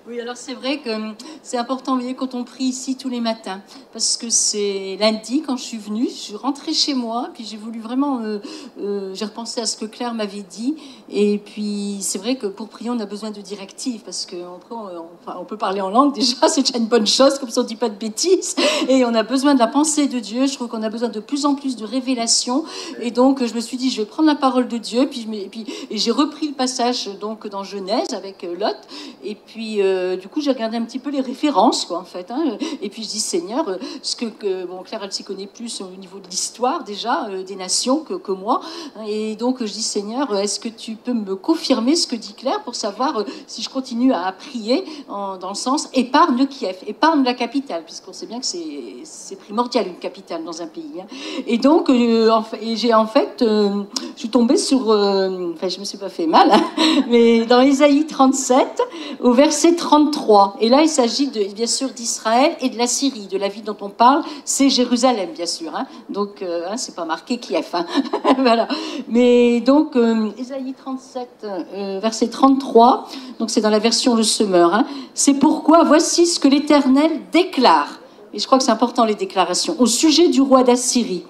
Oui, alors c'est vrai que c'est important, vous voyez, quand on prie ici tous les matins, parce que c'est lundi, quand je suis venue, je suis rentrée chez moi, puis j'ai voulu vraiment, j'ai repensé à ce que Claire m'avait dit, et puis c'est vrai que pour prier, on a besoin de directives, parce qu'on peut parler en langue, déjà, c'est déjà une bonne chose, comme ça on ne dit pas de bêtises, et on a besoin de la pensée de Dieu, je trouve qu'on a besoin de plus en plus de révélations, et donc je me suis dit, je vais prendre la parole de Dieu, et j'ai repris le passage donc dans Genèse avec Lot, et puis du coup j'ai regardé un petit peu les références quoi en fait, hein, et puis je dis Seigneur, bon Claire elle s'y connaît plus au niveau de l'histoire déjà des nations que moi, hein, et donc je dis Seigneur, est-ce que tu peux me confirmer ce que dit Claire pour savoir si je continue à prier dans le sens épargne Kiev, épargne la capitale, puisqu'on sait bien que c'est primordial une capitale dans un pays, hein. Et donc je suis tombée sur enfin je me suis pas fait mal, hein, mais dans Ésaïe 37 au verset 33. Et là, il s'agit bien sûr d'Israël et de la Syrie. De la ville dont on parle, c'est Jérusalem, bien sûr, hein. Donc, c'est pas marqué Kiev, hein. Voilà. Mais donc, Ésaïe 37, verset 33, donc c'est dans la version Le Semeur, hein. C'est pourquoi, voici ce que l'Éternel déclare. Et je crois que c'est important, les déclarations. Au sujet du roi d'Assyrie.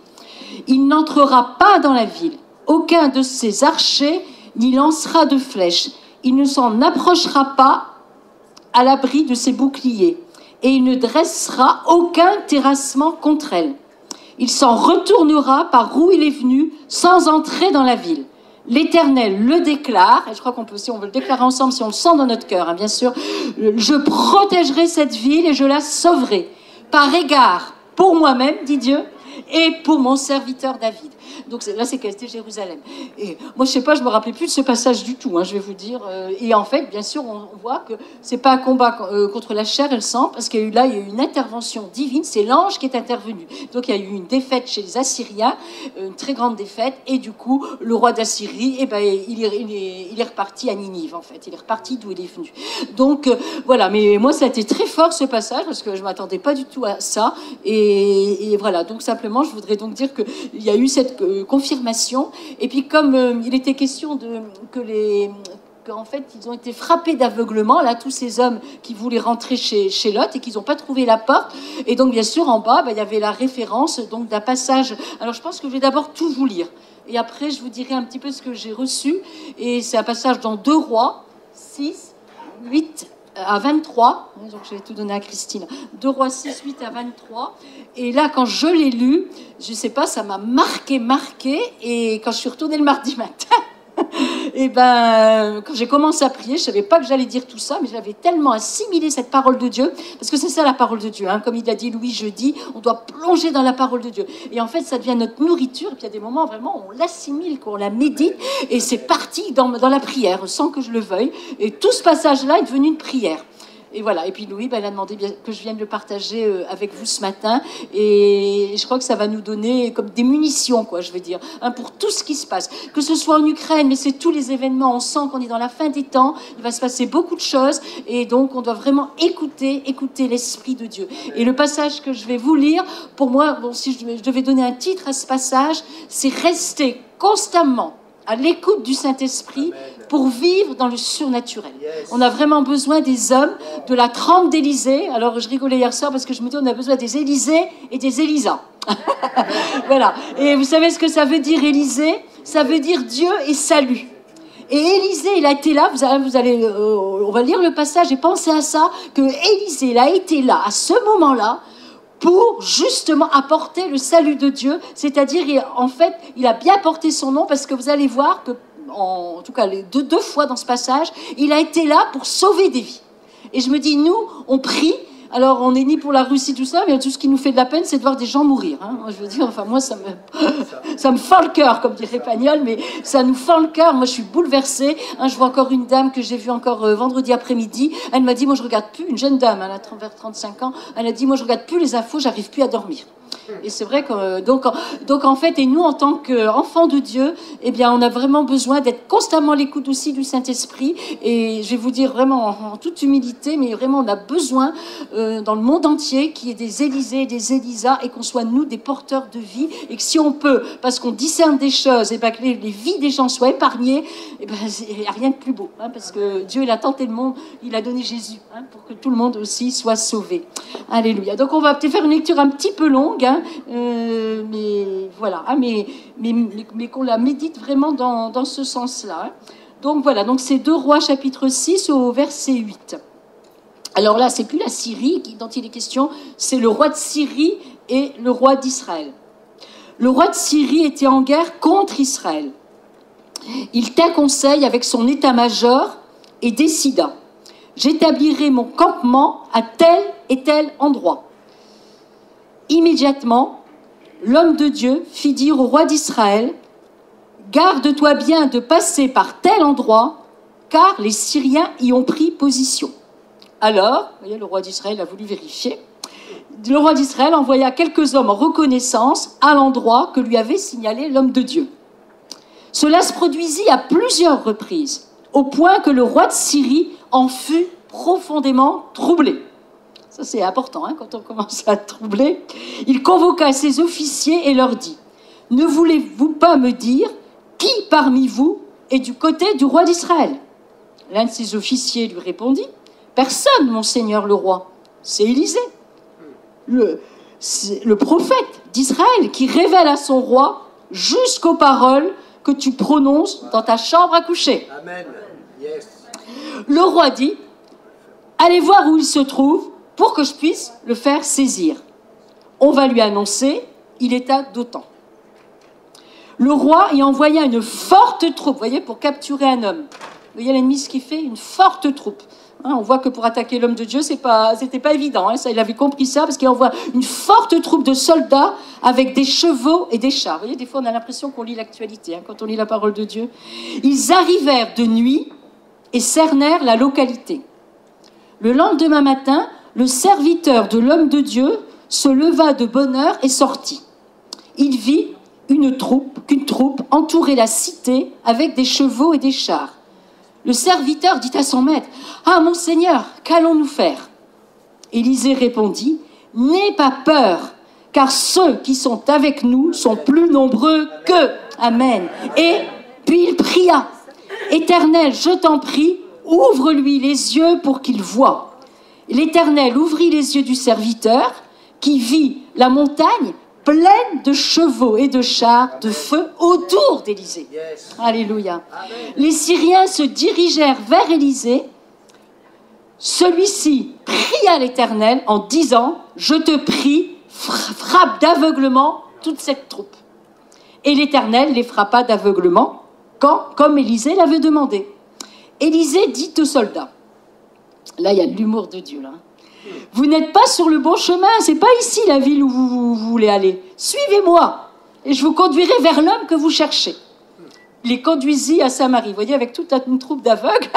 Il n'entrera pas dans la ville. Aucun de ses archers n'y lancera de flèches. Il ne s'en approchera pas à l'abri de ses boucliers, et il ne dressera aucun terrassement contre elle. Il s'en retournera par où il est venu, sans entrer dans la ville. L'Éternel le déclare, et je crois qu'on peut aussi, on veut le déclarer ensemble si on le sent dans notre cœur, hein, bien sûr. Je protégerai cette ville et je la sauverai, par égard pour moi-même, dit Dieu, et pour mon serviteur David. Donc là, c'était Jérusalem. Et moi, je sais pas, je me rappelais plus de ce passage du tout, hein, je vais vous dire. Et en fait, bien sûr, on voit que c'est pas un combat contre la chair et le sang, parce qu'il y a eu une intervention divine. C'est l'ange qui est intervenu. Donc il y a eu une défaite chez les Assyriens, une très grande défaite, et du coup, le roi d'Assyrie, eh ben, il est reparti à Ninive, en fait. Il est reparti d'où il est venu. Donc voilà. Mais moi, ça a été très fort ce passage, parce que je m'attendais pas du tout à ça. Et voilà. Donc simplement, je voudrais donc dire qu'il y a eu cette confirmation. Et puis comme il était question qu'en fait ils ont été frappés d'aveuglement, là, tous ces hommes qui voulaient rentrer chez Lot et qu'ils n'ont pas trouvé la porte. Et donc bien sûr en bas, il y avait la référence donc d'un passage. Alors je pense que je vais d'abord tout vous lire. Et après je vous dirai un petit peu ce que j'ai reçu. Et c'est un passage dans 2 Rois 6, 8 à 23, donc je vais tout donner à Christine. 2 Rois 6, 8 à 23. Et là, quand je l'ai lu, je sais pas, ça m'a marqué. Et quand je suis retournée le mardi matin, et ben, quand j'ai commencé à prier, je savais pas que j'allais dire tout ça, mais j'avais tellement assimilé cette parole de Dieu, parce que c'est ça la parole de Dieu, hein. Comme il a dit Louis jeudi, on doit plonger dans la parole de Dieu. Et en fait, ça devient notre nourriture, et puis il y a des moments vraiment où on l'assimile, qu'on la médite, et c'est parti dans la prière, sans que je le veuille. Et tout ce passage-là est devenu une prière. Et voilà. Et puis Louis, elle a demandé que je vienne le partager avec vous ce matin. Et je crois que ça va nous donner comme des munitions, quoi, je veux dire, hein, pour tout ce qui se passe. Que ce soit en Ukraine, mais c'est tous les événements. On sent qu'on est dans la fin des temps. Il va se passer beaucoup de choses. Et donc, on doit vraiment écouter l'Esprit de Dieu. Et le passage que je vais vous lire, pour moi, bon, si je devais donner un titre à ce passage, c'est rester constamment à l'écoute du Saint-Esprit pour vivre dans le surnaturel. On a vraiment besoin des hommes de la trempe d'Élysée. Alors, je rigolais hier soir parce que je me dis, on a besoin des Élysées et des Élisa. Voilà. Et vous savez ce que ça veut dire, Élysée? Ça veut dire Dieu et salut. Et Élisée, il a été là, on va lire le passage et penser à ça, que Élisée, il a été là, à ce moment-là, pour justement apporter le salut de Dieu, c'est-à-dire, en fait, il a bien porté son nom, parce que vous allez voir que, en tout cas, les deux fois dans ce passage, il a été là pour sauver des vies. Et je me dis, nous, on prie. Alors, on n'est ni pour la Russie, tout ça, mais tout ce qui nous fait de la peine, c'est de voir des gens mourir, hein. Je veux dire, enfin, moi, ça me fend le cœur, comme dirait Pagnol, mais ça nous fend le cœur. Moi, je suis bouleversée. Hein, je vois encore une dame que j'ai vue encore vendredi après-midi. Elle m'a dit, moi, je regarde plus, une jeune dame, elle a vers 35 ans, elle a dit, moi, je regarde plus les infos, j'arrive plus à dormir. Et c'est vrai que donc en fait, et nous en tant qu'enfants de Dieu, eh bien, on a vraiment besoin d'être constamment à l'écoute aussi du Saint-Esprit. Et je vais vous dire vraiment en toute humilité, mais vraiment on a besoin dans le monde entier qu'il y ait des Élisée et des Élisa et qu'on soit nous des porteurs de vie. Et que si on peut, parce qu'on discerne des choses, et ben que les vies des gens soient épargnées, et ben il n'y a rien de plus beau, hein, parce que Dieu il a tenté le monde, il a donné Jésus, hein, pour que tout le monde aussi soit sauvé. Alléluia. Donc on va peut-être faire une lecture un petit peu longue, hein, mais voilà, hein, mais qu'on la médite vraiment dans ce sens-là. Hein. Donc voilà, donc c'est 2 Rois chapitre 6 au verset 8. Alors là, c'est plus la Syrie dont il est question, c'est le roi de Syrie et le roi d'Israël. Le roi de Syrie était en guerre contre Israël. Il tint conseil avec son état-major et décida: j'établirai mon campement à tel et tel endroit. Immédiatement, l'homme de Dieu fit dire au roi d'Israël: garde-toi bien de passer par tel endroit, car les Syriens y ont pris position. Alors, vous voyez, le roi d'Israël a voulu vérifier. Le roi d'Israël envoya quelques hommes en reconnaissance à l'endroit que lui avait signalé l'homme de Dieu. Cela se produisit à plusieurs reprises, au point que le roi de Syrie en fut profondément troublé. Ça, c'est important, hein, quand on commence à être troublé. Il convoqua ses officiers et leur dit: ne voulez-vous pas me dire qui parmi vous est du côté du roi d'Israël? L'un de ses officiers lui répondit: personne, mon seigneur le roi. C'est Élisée, le prophète d'Israël, qui révèle à son roi jusqu'aux paroles que tu prononces dans ta chambre à coucher. Amen. Yes. Le roi dit: allez voir où il se trouve pour que je puisse le faire saisir. On va lui annoncer, il est à d'autant. Le roi y envoya une forte troupe, vous voyez, pour capturer un homme. Vous voyez l'ennemi ce qu'il fait? Une forte troupe. Hein, on voit que pour attaquer l'homme de Dieu, c'était pas évident. Hein, ça, il avait compris ça, parce qu'il envoie une forte troupe de soldats avec des chevaux et des chars. Vous voyez, des fois, on a l'impression qu'on lit l'actualité, hein, quand on lit la parole de Dieu. Ils arrivèrent de nuit et cernèrent la localité. Le lendemain matin, le serviteur de l'homme de Dieu se leva de bonne heure et sortit. Il vit qu'une troupe entourait la cité avec des chevaux et des chars. Le serviteur dit à son maître: ah, mon Seigneur, qu'allons-nous faire? Élisée répondit: n'aie pas peur, car ceux qui sont avec nous sont plus nombreux qu'eux. Amen. Et puis il pria: Éternel, je t'en prie, ouvre-lui les yeux pour qu'il voie. L'Éternel ouvrit les yeux du serviteur, qui vit la montagne pleine de chevaux et de chars de feu autour d'Élisée. Yes. Alléluia. Amen. Les Syriens se dirigèrent vers Élisée. Celui-ci pria l'Éternel en disant: je te prie, frappe d'aveuglement toute cette troupe. Et l'Éternel les frappa d'aveuglement, comme Élisée l'avait demandé. Élisée dit aux soldats, là il y a de l'humour de Dieu là, vous n'êtes pas sur le bon chemin, c'est pas ici la ville où vous voulez aller. Suivez-moi et je vous conduirai vers l'homme que vous cherchez. Il les conduisit à Samarie. Vous voyez, avec toute une troupe d'aveugles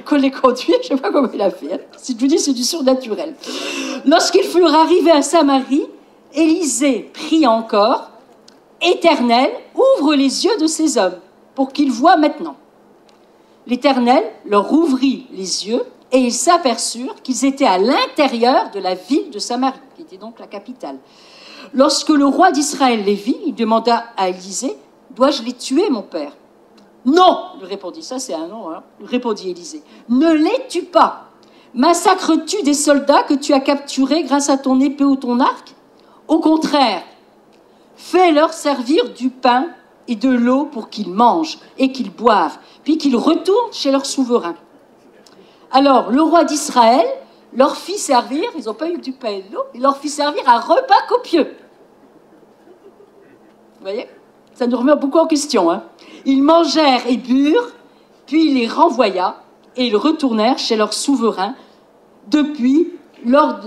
qu'on les conduit, je ne sais pas comment il a fait. Hein. Si je vous dis, c'est du surnaturel. Lorsqu'ils furent arrivés à Samarie, Élisée pria encore: Éternel, ouvre les yeux de ces hommes pour qu'ils voient maintenant. L'Éternel leur ouvrit les yeux et ils s'aperçurent qu'ils étaient à l'intérieur de la ville de Samarie, qui était donc la capitale. Lorsque le roi d'Israël les vit, il demanda à Élisée: dois-je les tuer, mon père? Non, lui répondit, ça c'est un nom, hein, répondit Élisée. Ne les tue pas. Massacres-tu des soldats que tu as capturés grâce à ton épée ou ton arc? Au contraire, fais-leur servir du pain et de l'eau pour qu'ils mangent et qu'ils boivent, puis qu'ils retournent chez leur souverain. Alors, le roi d'Israël leur fit servir, ils n'ont pas eu du pain et de l'eau, il leur fit servir un repas copieux. Vous voyez? Ça nous remet beaucoup en question. Hein. Ils mangèrent et burent, puis il les renvoya, et ils retournèrent chez leur souverain. Depuis lors,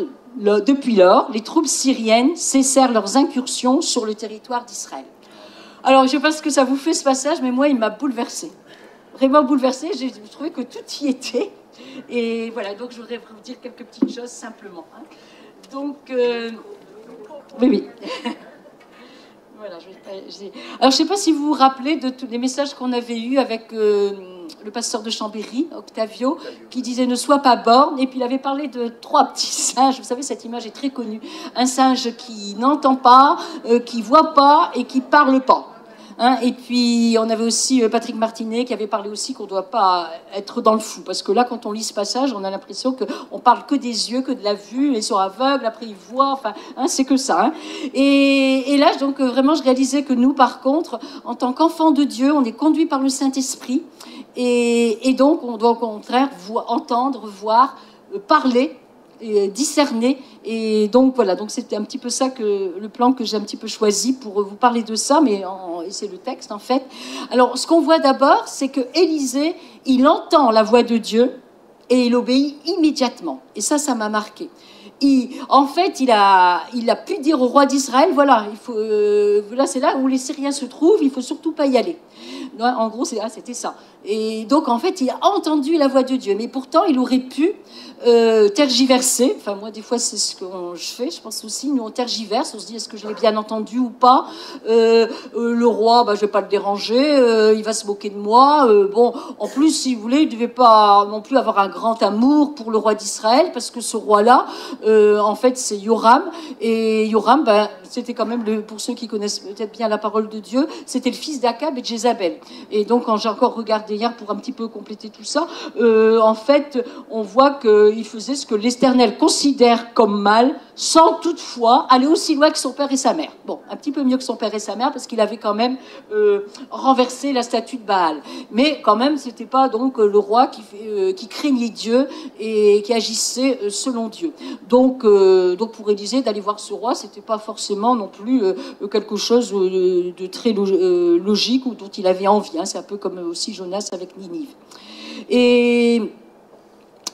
les troupes syriennes cessèrent leurs incursions sur le territoire d'Israël. Alors, je ne sais pas ce que ça vous fait, ce passage, mais moi, il m'a bouleversée. Vraiment bouleversée, j'ai trouvé que tout y était. Et voilà, donc je voudrais vous dire quelques petites choses simplement. Hein. Donc, Oui, oui. Voilà, alors, je ne sais pas si vous vous rappelez de tous les messages qu'on avait eus avec le pasteur de Chambéry, Octavio, qui disait ne sois pas borne. Et puis il avait parlé de 3 petits singes. Vous savez, cette image est très connue. Un singe qui n'entend pas, qui ne voit pas et qui ne parle pas. Hein, et puis on avait aussi Patrick Martinet qui avait parlé aussi qu'on ne doit pas être dans le flou, parce que là quand on lit ce passage on a l'impression qu'on parle que des yeux, que de la vue, ils sont aveugles, après ils voient, enfin hein, c'est que ça hein. Et là donc vraiment je réalisais que nous par contre en tant qu'enfants de Dieu on est conduits par le Saint-Esprit et donc on doit au contraire entendre, voir, parler, discerner. Et donc voilà, donc c'était un petit peu ça que le plan que j'ai un petit peu choisi pour vous parler de ça, mais c'est le texte en fait. Alors ce qu'on voit d'abord, c'est que Élisée, il entend la voix de Dieu et il obéit immédiatement. Et ça m'a marqué. En fait, il a pu dire au roi d'Israël, voilà, il faut, là c'est là où les Syriens se trouvent, il faut surtout pas y aller. En gros, c'était ça. Et donc, en fait, il a entendu la voix de Dieu. Mais pourtant, il aurait pu tergiverser. Enfin, moi, des fois, c'est ce que je fais. Je pense aussi, nous, on tergiverse. On se dit, est-ce que je l'ai bien entendu ou pas le roi, je vais pas le déranger. Il va se moquer de moi. Bon, en plus, si vous voulez, il devait pas non plus avoir un grand amour pour le roi d'Israël, parce que ce roi-là, en fait, c'est Yoram. Et Yoram, c'était quand même, pour ceux qui connaissent peut-être bien la parole de Dieu, c'était le fils d'Akab et de Jézabel. Et donc, quand j'ai encore regardé hier pour un petit peu compléter tout ça, en fait, on voit qu'il faisait ce que l'Éternel considère comme mal, sans toutefois aller aussi loin que son père et sa mère. Bon, un petit peu mieux que son père et sa mère, parce qu'il avait quand même renversé la statue de Baal. Mais quand même, c'était pas donc le roi qui craignait Dieu et qui agissait selon Dieu. Donc pour Élisée, d'aller voir ce roi, c'était pas forcément non plus quelque chose de très logique ou dont il avait envie. Hein. C'est un peu comme aussi Jonas avec Ninive.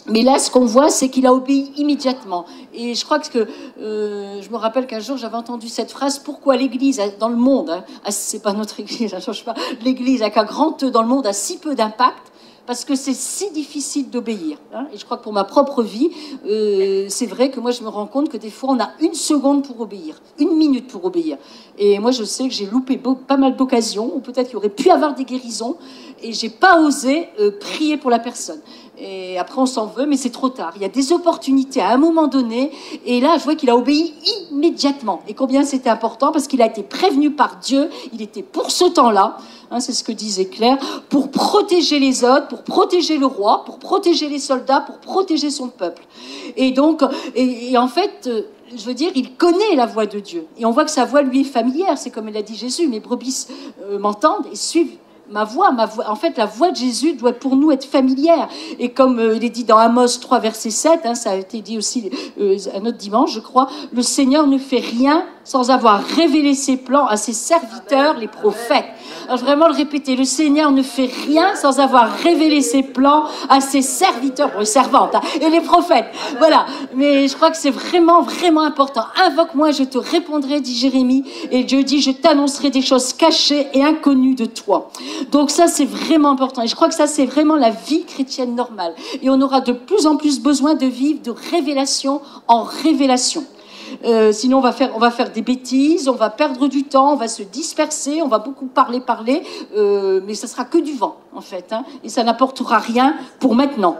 Mais là, ce qu'on voit, c'est qu'il a obéi immédiatement. Et je crois que je me rappelle qu'un jour, j'avais entendu cette phrase, pourquoi l'Église, dans le monde, hein, c'est pas notre Église, ça change pas, l'Église avec un grand E dans le monde a si peu d'impact, parce que c'est si difficile d'obéir. Hein. Et je crois que pour ma propre vie, c'est vrai que moi, je me rends compte que des fois, on a 1 seconde pour obéir, 1 minute pour obéir. Et moi, je sais que j'ai loupé pas mal d'occasions, ou peut-être qu'il y aurait pu avoir des guérisons, et j'ai pas osé prier pour la personne. Et après, on s'en veut, mais c'est trop tard. Il y a des opportunités à un moment donné, et là, je vois qu'il a obéi immédiatement. Et combien c'était important, parce qu'il a été prévenu par Dieu, il était pour ce temps-là, hein, c'est ce que disait Claire, pour protéger les autres, pour protéger le roi, pour protéger les soldats, pour protéger son peuple. Et donc, et en fait, je veux dire, il connaît la voix de Dieu. Et on voit que sa voix lui est familière. C'est comme l'a dit Jésus, mes brebis m'entendent et suivent ma voix. En fait, la voix de Jésus doit pour nous être familière. Et comme il est dit dans Amos 3, verset 7, hein, ça a été dit aussi un autre dimanche, je crois, le Seigneur ne fait rien sans avoir révélé ses plans à ses serviteurs, les prophètes. Alors, vraiment le répéter, le Seigneur ne fait rien sans avoir révélé ses plans à ses serviteurs, les servantes, hein, et les prophètes. Voilà. Mais je crois que c'est vraiment, vraiment important. Invoque-moi, je te répondrai, dit Jérémie. Et Dieu dit, je t'annoncerai des choses cachées et inconnues de toi. Donc ça, c'est vraiment important. Et je crois que ça, c'est vraiment la vie chrétienne normale. Et on aura de plus en plus besoin de vivre de révélation en révélation. Sinon on va faire des bêtises, on va perdre du temps, on va se disperser, on va beaucoup parler, mais ça sera que du vent en fait, hein, et ça n'apportera rien pour maintenant.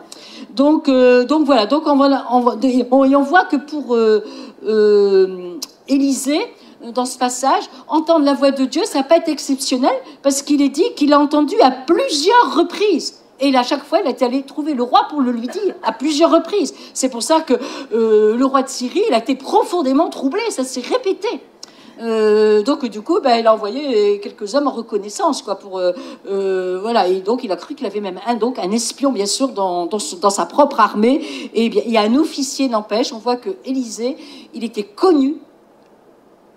Donc voilà, donc on voit que pour Élisée, dans ce passage, entendre la voix de Dieu, ça n'a pas été exceptionnel, parce qu'il est dit qu'il a entendu à plusieurs reprises. Et à chaque fois, il est allé trouver le roi pour le lui dire, à plusieurs reprises. C'est pour ça que le roi de Syrie, il a été profondément troublé, ça s'est répété. Donc du coup, il a envoyé quelques hommes en reconnaissance, quoi, pour voilà. Et donc il a cru qu'il avait même un espion, bien sûr, dans sa propre armée. Et bien, il y a un officier, n'empêche. On voit que Élisée, il était connu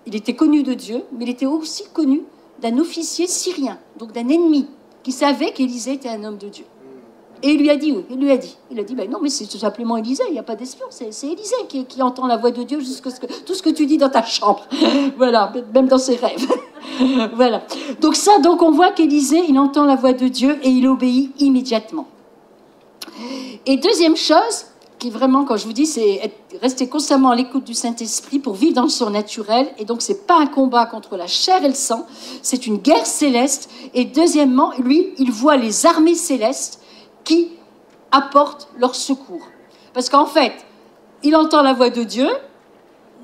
de Dieu, mais il était aussi connu d'un officier syrien, donc d'un ennemi, qui savait qu'Élisée était un homme de Dieu. Et il lui a dit, non, mais c'est tout simplement Élisée, il n'y a pas d'espion, c'est Élisée qui entend la voix de Dieu jusqu'à tout ce que tu dis dans ta chambre. Voilà, même dans ses rêves. Voilà. Donc on voit qu'Élisée, il entend la voix de Dieu et il obéit immédiatement. Et deuxième chose qui vraiment, quand je vous dis, c'est rester constamment à l'écoute du Saint-Esprit pour vivre dans le surnaturel. Et donc, c'est pas un combat contre la chair et le sang, c'est une guerre céleste. Et deuxièmement, lui, il voit les armées célestes qui apportent leur secours. Parce qu'en fait, il entend la voix de Dieu,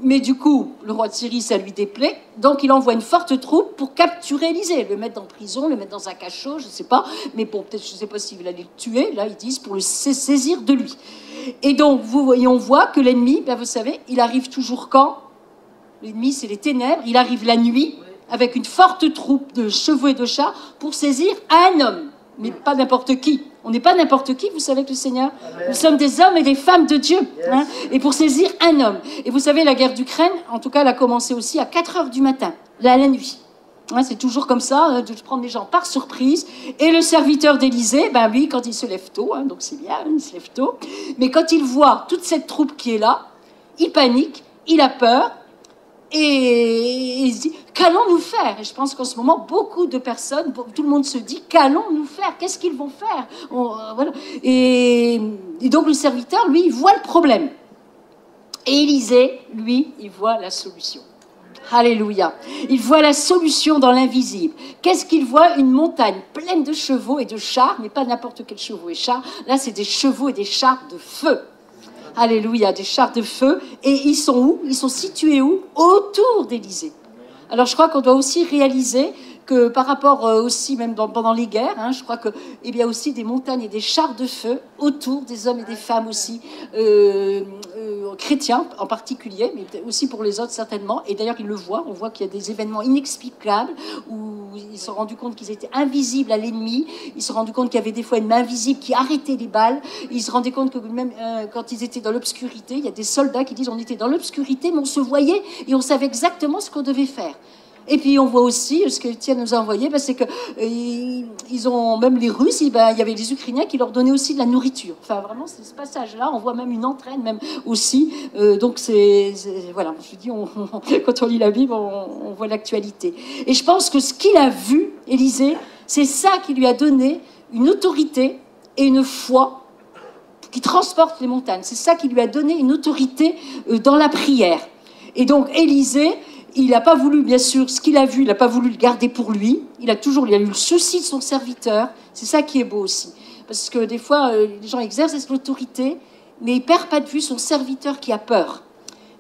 mais du coup, le roi de Syrie, ça lui déplaît, donc il envoie une forte troupe pour capturer Élisée, le mettre en prison, le mettre dans un cachot, je ne sais pas, mais bon, peut-être, je ne sais pas s'il allait le tuer, là, ils disent, pour le saisir de lui. Et donc, vous voyez, on voit que l'ennemi, ben, vous savez, il arrive toujours quand? L'ennemi, c'est les ténèbres, il arrive la nuit, avec une forte troupe de chevaux et de chars, pour saisir un homme, mais pas n'importe qui. On n'est pas n'importe qui, vous savez, que le Seigneur. Nous sommes des hommes et des femmes de Dieu. Hein, et pour saisir un homme. Et vous savez, la guerre d'Ukraine, en tout cas, elle a commencé aussi à 4 heures du matin, là, la nuit. Hein, c'est toujours comme ça, de prendre les gens par surprise. Et le serviteur d'Élysée, ben lui, quand il se lève tôt, hein, donc c'est bien, il se lève tôt, mais quand il voit toute cette troupe qui est là, il panique, il a peur, et il se dit, qu'allons-nous faire? Et je pense qu'en ce moment, beaucoup de personnes, tout le monde se dit, qu'allons-nous faire? Qu'est-ce qu'ils vont faire? Voilà. Et donc le serviteur, lui, il voit le problème. Et Élisée, lui, il voit la solution. Alléluia. Il voit la solution dans l'invisible. Qu'est-ce qu'il voit? Une montagne pleine de chevaux et de chars, mais pas n'importe quel chevaux et chars. Là, c'est des chevaux et des chars de feu. Alléluia, des chars de feu. Et ils sont où? Ils sont situés où? Autour d'Élysée. Alors je crois qu'on doit aussi réaliser que par rapport aussi, même pendant les guerres, hein, je crois qu'il y a aussi des montagnes et des chars de feu autour des hommes et des femmes aussi, chrétiens en particulier, mais aussi pour les autres certainement. Et d'ailleurs, ils le voient, on voit qu'il y a des événements inexplicables où ils se sont rendus compte qu'ils étaient invisibles à l'ennemi, ils se sont rendus compte qu'il y avait des fois une main invisible qui arrêtait les balles, ils se rendaient compte que même quand ils étaient dans l'obscurité, il y a des soldats qui disent on était dans l'obscurité, mais on se voyait et on savait exactement ce qu'on devait faire. Et puis on voit aussi, ce que Étienne nous a envoyé, ben, c'est que ils ont, même les Russes, ben, il y avait les Ukrainiens qui leur donnaient aussi de la nourriture. Enfin vraiment, c'est ce passage-là, on voit même une entraîne même aussi. Donc voilà, je dis, quand on lit la Bible, on voit l'actualité. Et je pense que ce qu'il a vu, Élisée, c'est ça qui lui a donné une autorité et une foi qui transporte les montagnes. C'est ça qui lui a donné une autorité dans la prière. Et donc Élisée, il n'a pas voulu, bien sûr, ce qu'il a vu, il n'a pas voulu le garder pour lui. Il a eu le souci de son serviteur. C'est ça qui est beau aussi. Parce que des fois, les gens exercent l'autorité, mais il ne perd pas de vue son serviteur qui a peur.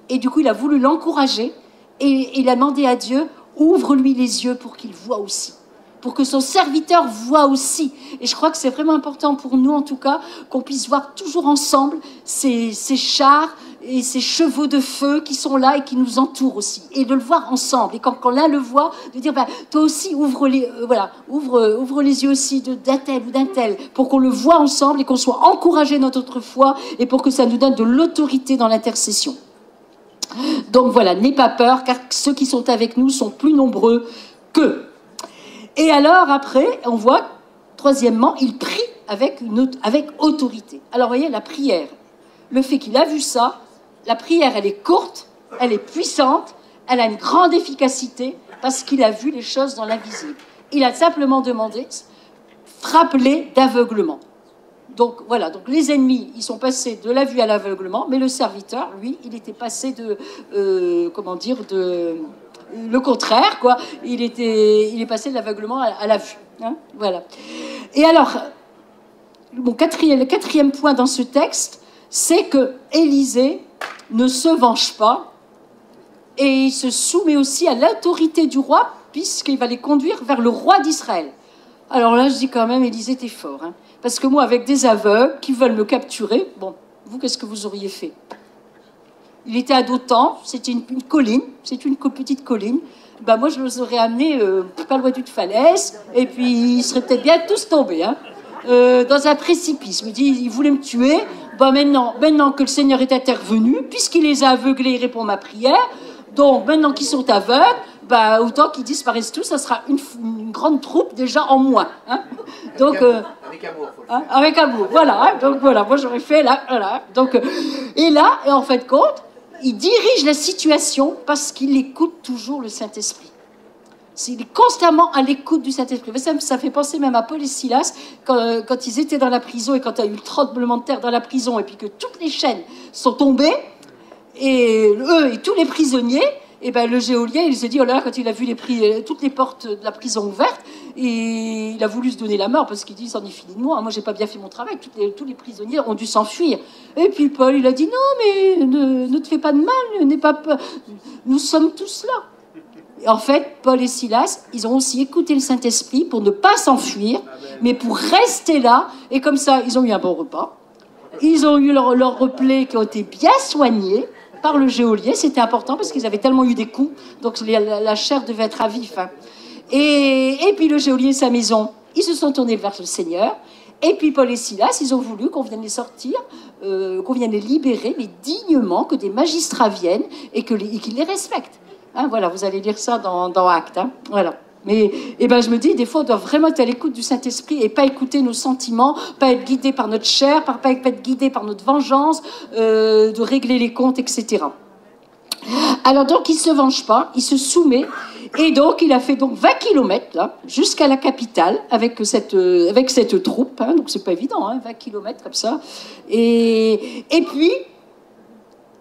Et du coup, il a voulu l'encourager et il a demandé à Dieu, ouvre-lui les yeux pour qu'il voie aussi. Pour que son serviteur voie aussi. Et je crois que c'est vraiment important pour nous, en tout cas, qu'on puisse voir toujours ensemble ces chars et ces chevaux de feu qui sont là et qui nous entourent aussi. Et de le voir ensemble. Et quand l'un le voit, de dire, bah, toi aussi, ouvre les yeux aussi d'un tel ou d'un tel, pour qu'on le voit ensemble et qu'on soit encouragé dans notre foi et pour que ça nous donne de l'autorité dans l'intercession. Donc voilà, n'aie pas peur, car ceux qui sont avec nous sont plus nombreux qu'eux. Et alors, après, on voit, troisièmement, il prie avec autorité. Alors, vous voyez, la prière, le fait qu'il a vu ça, la prière, elle est courte, elle est puissante, elle a une grande efficacité, parce qu'il a vu les choses dans l'invisible. Il a simplement demandé, frappe-les d'aveuglement. Donc, voilà, donc les ennemis, ils sont passés de la vue à l'aveuglement, mais le serviteur, lui, il était passé le contraire, quoi. Il est passé de l'aveuglement à la vue. Hein, voilà. Et alors, le quatrième point dans ce texte, c'est que Élisée ne se venge pas et il se soumet aussi à l'autorité du roi, puisqu'il va les conduire vers le roi d'Israël. Alors là, je dis quand même, Élisée, t'es fort. Hein, parce que moi, avec des aveugles qui veulent me capturer, bon, vous, qu'est-ce que vous auriez fait? Il était à Dothan, c'était une colline, c'est une petite colline. Ben moi, je les aurais amenés pas loin d'une falaise, et puis ils seraient peut-être bien tous tombés, hein, dans un précipice. Je me dis, ils voulaient me tuer. Ben maintenant que le Seigneur est intervenu, puisqu'il les a aveuglés, il répond à ma prière. Donc maintenant qu'ils sont aveugles, ben, autant qu'ils disparaissent tous, ça sera une grande troupe déjà en moins. Hein. Donc, avec amour, faut le faire. Hein, avec amour, voilà. Hein, donc voilà, moi j'aurais fait là, voilà. Donc, et en fait compte, il dirige la situation parce qu'il écoute toujours le Saint-Esprit. Il est constamment à l'écoute du Saint-Esprit. Ça fait penser même à Paul et Silas, quand ils étaient dans la prison et quand il y a eu le tremblement de terre dans la prison et puis que toutes les chaînes sont tombées, et eux et tous les prisonniers, et ben le geôlier, il se dit, oh là là, quand il a vu toutes les portes de la prison ouvertes, et il a voulu se donner la mort parce qu'il dit, c'en est fini de moi, moi j'ai pas bien fait mon travail, tous les prisonniers ont dû s'enfuir. Et puis Paul, il a dit, non mais ne te fais pas de mal, n'aie pas peur, nous sommes tous là. Et en fait, Paul et Silas, ils ont aussi écouté le Saint-Esprit pour ne pas s'enfuir, mais pour rester là, et comme ça, ils ont eu un bon repas, ils ont eu leurs replets qui ont été bien soignés par le geôlier, c'était important parce qu'ils avaient tellement eu des coups, donc la chair devait être à vif. Hein. Et puis le geôlier et sa maison, ils se sont tournés vers le Seigneur, et puis Paul et Silas, ils ont voulu qu'on vienne les sortir, qu'on vienne les libérer, mais dignement, que des magistrats viennent et qu'ils les respectent. Hein, voilà, vous allez lire ça dans Actes. Hein, voilà. Mais je me dis, des fois, on doit vraiment être à l'écoute du Saint-Esprit et pas écouter nos sentiments, pas être guidé par notre chair, pas être guidé par notre vengeance, de régler les comptes, etc. Alors donc, il ne se venge pas, il se soumet, et donc il a fait donc 20 km là, jusqu'à la capitale avec cette troupe, hein, donc c'est pas évident, hein, 20 km comme ça. Et puis,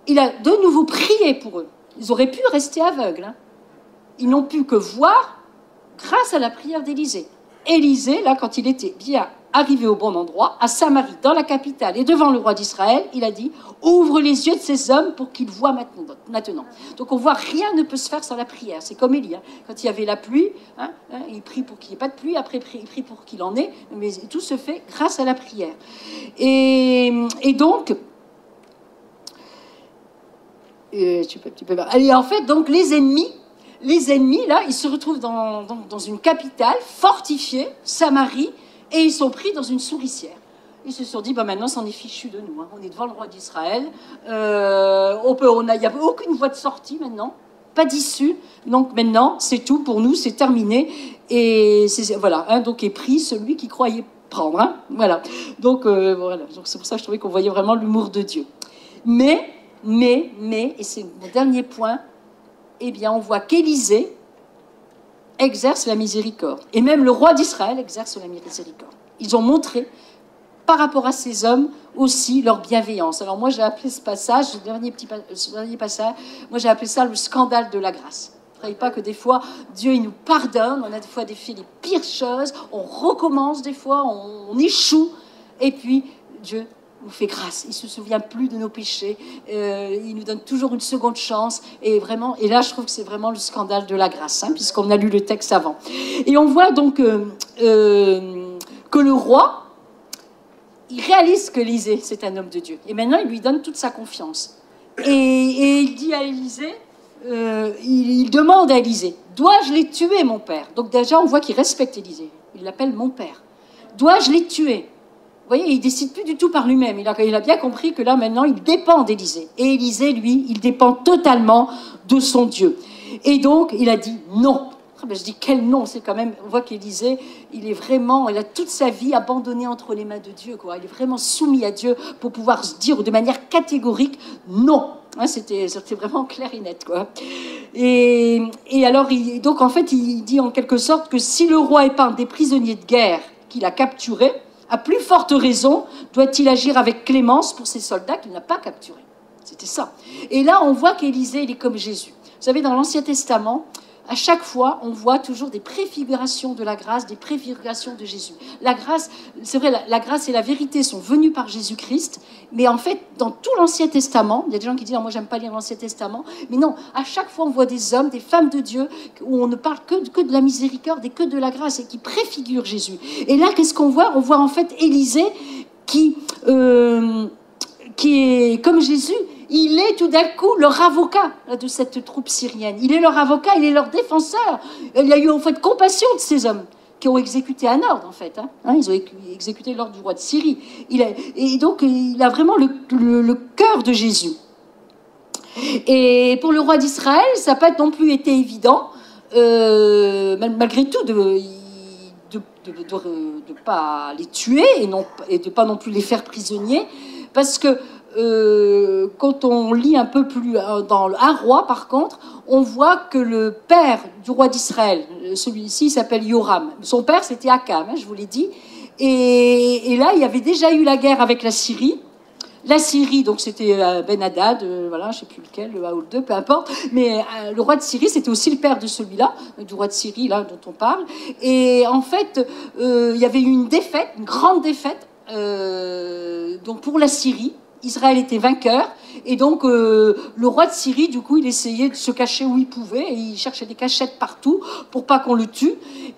il a de nouveau prié pour eux. Ils auraient pu rester aveugles. Hein. Ils n'ont pu que voir grâce à la prière d'Élisée. Élisée, là, quand il était bien arrivé au bon endroit, à Samarie, dans la capitale, et devant le roi d'Israël, il a dit « Ouvre les yeux de ces hommes pour qu'ils voient maintenant. » Donc on voit, rien ne peut se faire sans la prière. C'est comme Élie. Hein. Quand il y avait la pluie, il prie pour qu'il n'y ait pas de pluie, après il prie pour qu'il en ait, mais tout se fait grâce à la prière. Et donc... Et en fait, donc les ennemis, là, ils se retrouvent dans une capitale fortifiée, Samarie, et ils sont pris dans une souricière. Ils se sont dit, maintenant, c'en est fichu de nous. Hein. On est devant le roi d'Israël. Il n'y a aucune voie de sortie maintenant, pas d'issue. Donc maintenant, c'est tout pour nous, c'est terminé. Et voilà, hein, donc est pris celui qui croyait prendre. Hein, voilà. Donc voilà. Donc c'est pour ça que je trouvais qu'on voyait vraiment l'humour de Dieu. Mais, et c'est mon dernier point, eh bien, on voit qu'Élisée exerce la miséricorde. Et même le roi d'Israël exerce la miséricorde. Ils ont montré, par rapport à ces hommes, aussi leur bienveillance. Alors moi, j'ai appelé ce passage, ce dernier passage, moi j'ai appelé ça le scandale de la grâce. Ne croyez pas que des fois, Dieu, il nous pardonne, on a des fois fait les pires choses, on recommence des fois, on échoue, et puis Dieu nous fait grâce, il ne se souvient plus de nos péchés, il nous donne toujours une seconde chance, et là je trouve que c'est vraiment le scandale de la grâce, hein, puisqu'on a lu le texte avant. Et on voit donc que le roi, il réalise que Élisée, c'est un homme de Dieu, et maintenant il lui donne toute sa confiance. Et il dit à Élisée, il demande à Élisée, dois-je les tuer, mon père? Donc déjà on voit qu'il respecte Élisée, il l'appelle mon père. Dois-je les tuer? Vous voyez, il ne décide plus du tout par lui-même. Il a bien compris que là, maintenant, il dépend d'Élisée. Et Élisée, lui, il dépend totalement de son Dieu. Et donc, il a dit non. Je dis, quel non? C'est quand même... On voit qu'Élisée, il a toute sa vie abandonnée entre les mains de Dieu, quoi. Il est vraiment soumis à Dieu pour pouvoir se dire de manière catégorique non. Hein, c'était vraiment clair et net, quoi. Et alors, donc, en fait, il dit en quelque sorte que si le roi épargne des prisonniers de guerre qu'il a capturés, à plus forte raison, doit-il agir avec clémence pour ces soldats qu'il n'a pas capturés. C'était ça. Et là, on voit qu'Élisée, il est comme Jésus. Vous savez, dans l'Ancien Testament, à chaque fois, on voit toujours des préfigurations de la grâce, des préfigurations de Jésus. La grâce, c'est vrai, la grâce et la vérité sont venues par Jésus-Christ, mais en fait, dans tout l'Ancien Testament, il y a des gens qui disent « moi, j'aime pas lire l'Ancien Testament », mais non, à chaque fois, on voit des hommes, des femmes de Dieu, où on ne parle que de la miséricorde et que de la grâce, et qui préfigurent Jésus. Et là, qu'est-ce qu'on voit? On voit en fait Élisée qui est comme Jésus. Il est tout d'un coup leur avocat de cette troupe syrienne. Il est leur avocat, il est leur défenseur. Il a eu en fait compassion de ces hommes qui ont exécuté un ordre en fait. Ils ont exécuté l'ordre du roi de Syrie. Et donc il a vraiment le cœur de Jésus. Et pour le roi d'Israël, ça n'a pas non plus été évident, malgré tout, de ne pas les tuer et de ne pas non plus les faire prisonniers. Parce que quand on lit un peu plus dans un roi, par contre, on voit que le père du roi d'Israël, celui-ci, il s'appelle Yoram. Son père, c'était Akab, hein, je vous l'ai dit. Et là, il y avait déjà eu la guerre avec la Syrie. La Syrie, donc c'était Ben-Hadad, voilà, je ne sais plus lequel, le 1 ou le 2, peu importe. Mais le roi de Syrie, c'était aussi le père de celui-là, du roi de Syrie, là, dont on parle. Et en fait, il y avait eu une défaite, une grande défaite, donc pour la Syrie. Israël était vainqueur, et donc le roi de Syrie, du coup, il essayait de se cacher où il pouvait, et il cherchait des cachettes partout pour pas qu'on le tue.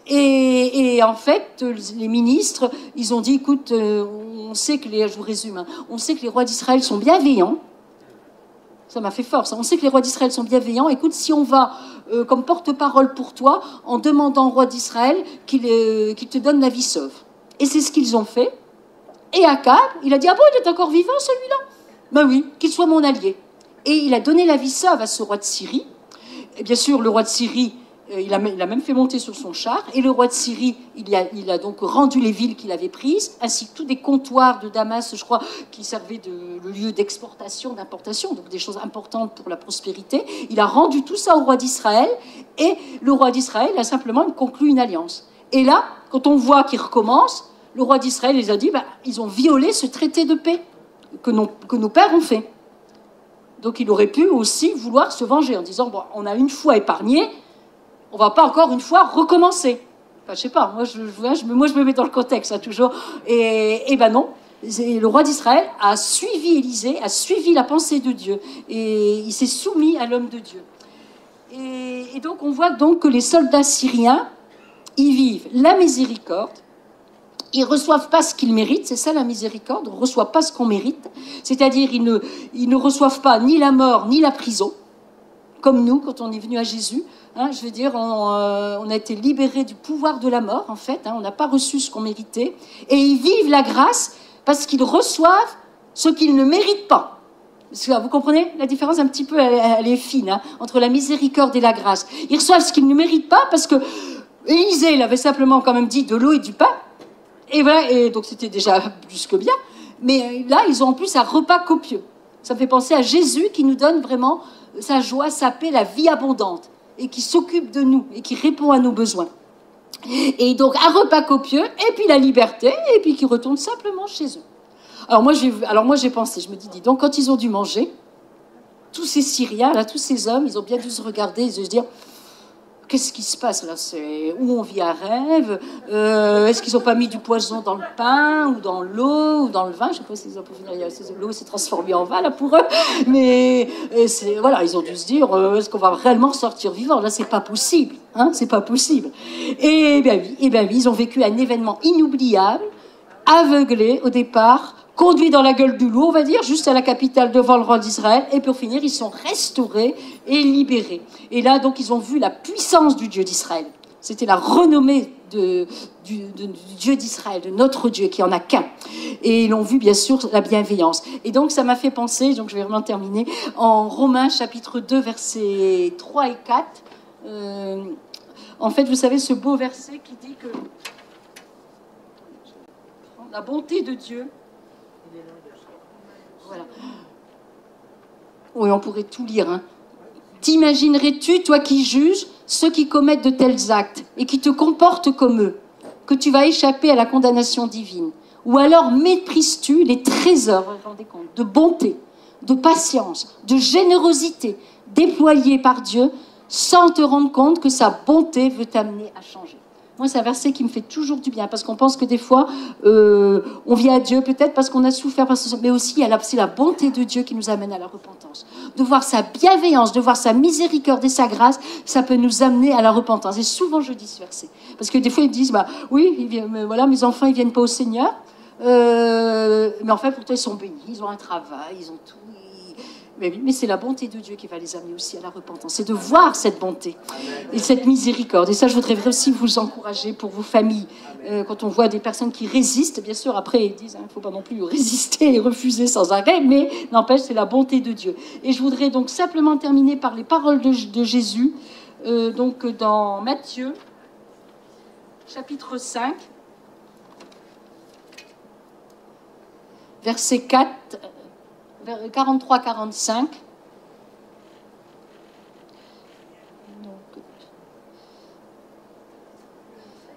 Et en fait, les ministres, ils ont dit, écoute, on sait que je vous résume, hein, on sait que les rois d'Israël sont bienveillants. Ça m'a fait force. On sait que les rois d'Israël sont bienveillants. Écoute, si on va comme porte-parole pour toi, en demandant au roi d'Israël qu'il te donne la vie sauve. Et c'est ce qu'ils ont fait. Et Akab, il a dit, ah bon, il est encore vivant celui-là? Ben oui, qu'il soit mon allié. Et il a donné la vie sauve à ce roi de Syrie. Et bien sûr, le roi de Syrie, il a même fait monter sur son char. Et le roi de Syrie, il a donc rendu les villes qu'il avait prises, ainsi que tous des comptoirs de Damas, je crois, qui servaient de lieu d'exportation, d'importation, donc des choses importantes pour la prospérité. Il a rendu tout ça au roi d'Israël. Et le roi d'Israël a simplement conclu une alliance. Et là, quand on voit qu'il recommence, le roi d'Israël les a dit, ils ont violé ce traité de paix que nos pères ont fait. Donc il aurait pu aussi vouloir se venger en disant, bon, on a une fois épargné, on ne va pas encore une fois recommencer. Enfin, je sais pas, moi je me mets dans le contexte, hein, toujours. Et ben non, le roi d'Israël a suivi Élisée, a suivi la pensée de Dieu, et il s'est soumis à l'homme de Dieu. Et donc on voit donc que les soldats syriens, ils vivent la miséricorde. Ils ne reçoivent pas ce qu'ils méritent, c'est ça la miséricorde, on ne reçoit pas ce qu'on mérite, c'est-à-dire ils ne reçoivent pas ni la mort ni la prison, comme nous quand on est venu à Jésus, hein, je veux dire, on a été libérés du pouvoir de la mort en fait, hein, on n'a pas reçu ce qu'on méritait, et ils vivent la grâce parce qu'ils reçoivent ce qu'ils ne méritent pas. Vous comprenez la différence un petit peu, elle est fine, hein, entre la miséricorde et la grâce. Ils reçoivent ce qu'ils ne méritent pas parce que Élisée, il avait simplement quand même dit de l'eau et du pain. Et voilà, et donc c'était déjà plus que bien. Mais là, ils ont en plus un repas copieux. Ça me fait penser à Jésus qui nous donne vraiment sa joie, sa paix, la vie abondante, et qui s'occupe de nous, et qui répond à nos besoins. Et donc un repas copieux, et puis la liberté, et puis qui retournent simplement chez eux. Alors moi j'ai pensé, je me dis donc quand ils ont dû manger, tous ces Syriens, là, tous ces hommes, ils ont bien dû se regarder et se dire... Qu'est-ce qui se passe là? C'est où on vit un rêve? Est-ce qu'ils n'ont pas mis du poison dans le pain ou dans l'eau ou dans le vin? Je ne sais pas s'ils ont pu venir. L'eau s'est transformée en vin là pour eux. Mais voilà, ils ont dû se dire est-ce qu'on va réellement sortir vivant? Là, c'est pas possible. Hein, c'est pas possible. Et bien oui, ils ont vécu un événement inoubliable, aveuglés au départ, conduits dans la gueule du loup, on va dire, juste à la capitale devant le roi d'Israël, et pour finir, ils sont restaurés et libérés. Et là, donc, ils ont vu la puissance du Dieu d'Israël. C'était la renommée du Dieu d'Israël, de notre Dieu, qui en a qu'un. Et ils l'ont vu, bien sûr, la bienveillance. Et donc, ça m'a fait penser, donc je vais vraiment terminer, en Romains, chapitre 2, versets 3 et 4. En fait, vous savez, ce beau verset qui dit que la bonté de Dieu... Voilà. Oui, on pourrait tout lire. Hein. T'imaginerais-tu, toi qui juges, ceux qui commettent de tels actes et qui te comportent comme eux, que tu vas échapper à la condamnation divine? Ou alors méprises-tu les trésors, vous vous rendez compte, de bonté, de patience, de générosité déployés par Dieu sans te rendre compte que sa bonté veut t'amener à changer? Moi, c'est un verset qui me fait toujours du bien, parce qu'on pense que des fois, on vient à Dieu, peut-être parce qu'on a souffert, mais aussi c'est la bonté de Dieu qui nous amène à la repentance. De voir sa bienveillance, de voir sa miséricorde et sa grâce, ça peut nous amener à la repentance. Et souvent, je dis ce verset. Parce que des fois, ils disent, oui, voilà, mes enfants, ils viennent pas au Seigneur, mais en fait, pourtant, ils sont bénis, ils ont un travail, ils ont tout. Mais c'est la bonté de Dieu qui va les amener aussi à la repentance. C'est de voir cette bonté et cette miséricorde. Et ça, je voudrais aussi vous encourager pour vos familles. Quand on voit des personnes qui résistent, bien sûr, après, ils disent, il ne faut pas non plus résister et refuser sans arrêt, mais n'empêche, c'est la bonté de Dieu. Et je voudrais donc simplement terminer par les paroles de Jésus, donc dans Matthieu, chapitre 5, verset 4... 43-45.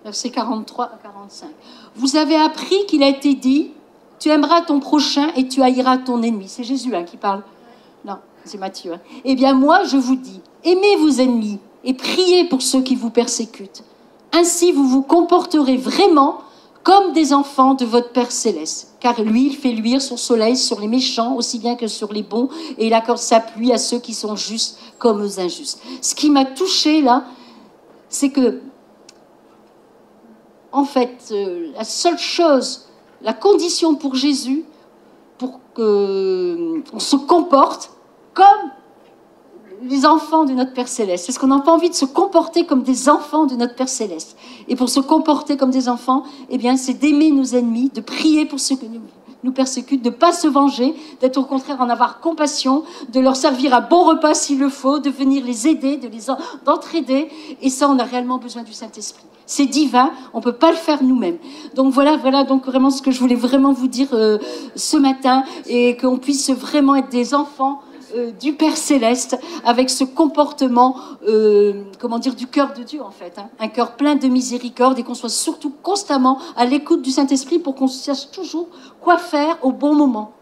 Versets 43 à 45. Vous avez appris qu'il a été dit, tu aimeras ton prochain et tu haïras ton ennemi. C'est Jésus qui parle. Non, c'est Matthieu. Eh bien moi, je vous dis, aimez vos ennemis et priez pour ceux qui vous persécutent. Ainsi, vous vous comporterez vraiment comme des enfants de votre Père Céleste. Car lui, il fait luire son soleil sur les méchants aussi bien que sur les bons, et il accorde sa pluie à ceux qui sont justes comme aux injustes. Ce qui m'a touchée là, c'est que en fait, la seule chose, la condition pour Jésus, pour qu'on se comporte comme les enfants de notre Père Céleste. Parce qu'on n'a pas envie de se comporter comme des enfants de notre Père Céleste. Et pour se comporter comme des enfants, eh bien, c'est d'aimer nos ennemis, de prier pour ceux qui nous persécutent, de ne pas se venger, d'être au contraire en avoir compassion, de leur servir un bon repas s'il le faut, de venir les aider, d'entraider. Et ça, on a réellement besoin du Saint-Esprit. C'est divin, on ne peut pas le faire nous-mêmes. Donc voilà donc vraiment ce que je voulais vraiment vous dire ce matin, et qu'on puisse vraiment être des enfants du Père Céleste, avec ce comportement, du cœur de Dieu en fait, un cœur plein de miséricorde, et qu'on soit surtout constamment à l'écoute du Saint-Esprit pour qu'on sache toujours quoi faire au bon moment.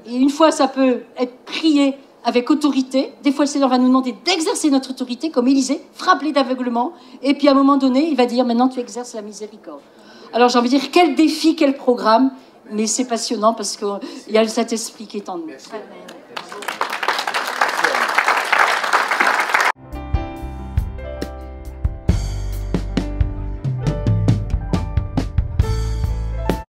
Et une fois, ça peut être prié avec autorité. Des fois, le Seigneur va nous demander d'exercer notre autorité, comme Élisée, frappe-les d'aveuglement, et puis à un moment donné, il va dire, maintenant tu exerces la miséricorde. Alors j'ai envie de dire, quel défi, quel programme, mais c'est passionnant parce qu'il y a le Saint-Esprit qui est en nous. Amen.